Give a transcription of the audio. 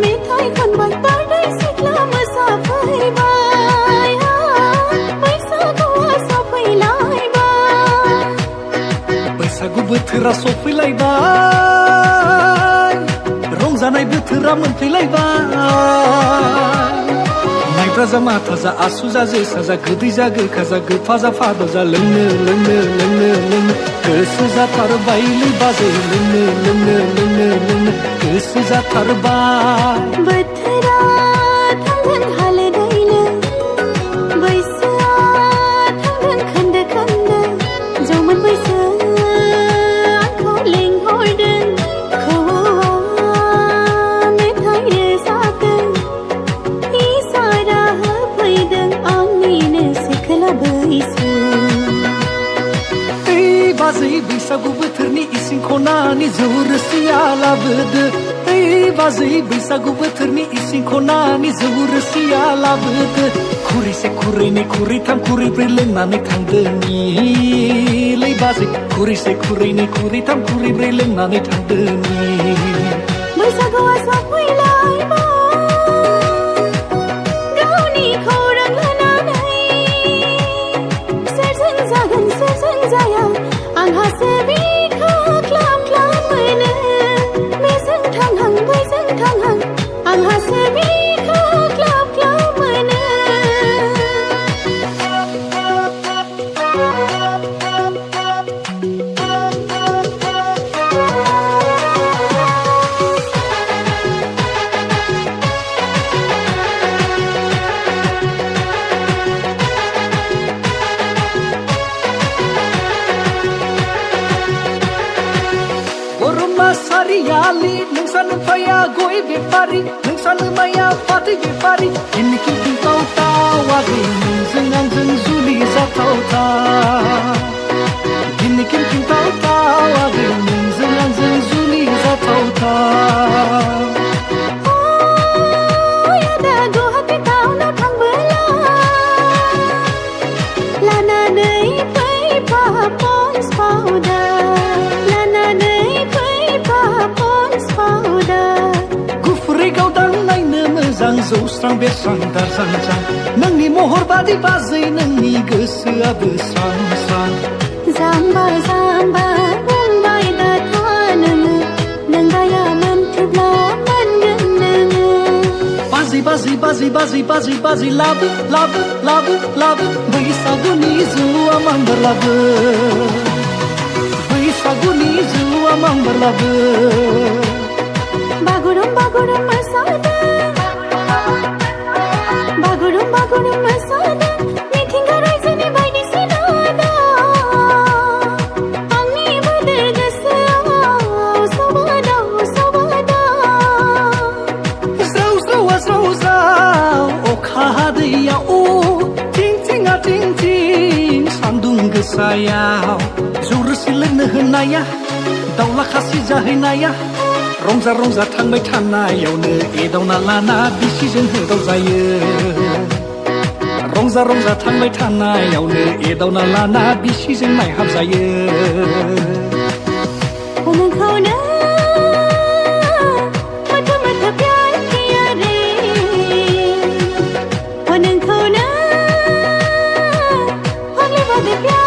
मेथाइ खनबाय बारदै सिख्ला मोसाफैबाय बैसागुआ सफैलायबाय बैसागु बोथोरा सफैलायबाय रंजानाय बोथोरा मोनफैलायबाय माइब्रा जा माथा जा आसु जा जोसा जा गोदै जा गोखा जा गोफा जा फादा जा लोंनो लोंनो लोंनो लोंनो गोसो जाथारबायलै बाजै लोंनो लोंनो लोंनो लोंनो गोसो जाथारबाय बोथोरा थांगोन हालो दैलो बैसोआ थांगोन खोन्दो खोन्दो जौमोन बैसो आंखौ लिंहरदों खौवौआ मेथाइ रोजाबदों इसारा होफैदों आंनिनो सिखोला बैसो बाजै बैसागु बोथोरनि इसिं खनानि जौ रोसिया लाबोदो बाजै बैसागु बोथोरनि इसिं खनानि जौ रोसिया लाबोदो खुरैसे खुरैनै खुरैथाम खुरैब्रै लोंनानै थांदोनि बाजै खुरैसे खुरैनै खुरैथाम खुरैब्रै लोंनानै थांदोनि बैसागुआ सफैलायबाय गावनि खौरां होनानै सोरजों जागोन सोरजों जाया आंहासो बिखा ख्लाम ख्लाम मोनो बेजों थांहां बैजों थांहां आंहासो बिखा ख्लाम ख्लाम मोनो सारियालि नोंसानो फाया गय बेफारि नोंसानो माया फाथै बेफारि इनि किंकिं ताव ताव आगै नोंजों आंजों जुलि जाथावथाव इनि किंकिं ताव ताव आगै नोंजों आंजों जुलि जाथावथाव आदा गुवाहाटी टाउनाव थांबोला लानानै फैफा पन्स पाउडार लानानै गुफुरै गावदां नायनो मोजां जौस्रां बेरस्रां दारजां जां नोंनि महर बादि बाजै नोंनि गोसोआबो स्रां स्रां जाम्बा जाम्बा बुंबाय दाथा नोङो नोंगाया मोनथोब्ला मोनगोन नोङो बाजै बाजै बाजै बाजै बाजै बाजै लाबो लाबो लाबो लाबो बैसागुनि जौआ मांबार लाबो बैसागुनि जौआ मांबार लाबो बागुरुम बागुरुम मोसादों बागुरुम बागुरुम मोसादों मिथिंगा रायजोनि बायदिसिना आंनि बोदोर गोसोआव सबादाव सबादाव ज्राव ज्रावा ज्राव ज्राव अखा हादैया थिं थिंआ थिं थिं सान्दुं गोसायाव जौ रोसि लोंनो होनाया दाउला खासि जाहैनाया रंजा रंजा थांबाय थानायावनो एदावना लाना बिसिजों होदाव जायो रंजा रंजा थांबाय थानायावनो एदावना लाना बिसिजों नायहाब जायो नोंखौनो मोथो मोथो प्यार किया रे नोंखौनो फाग्लि बादि प्यार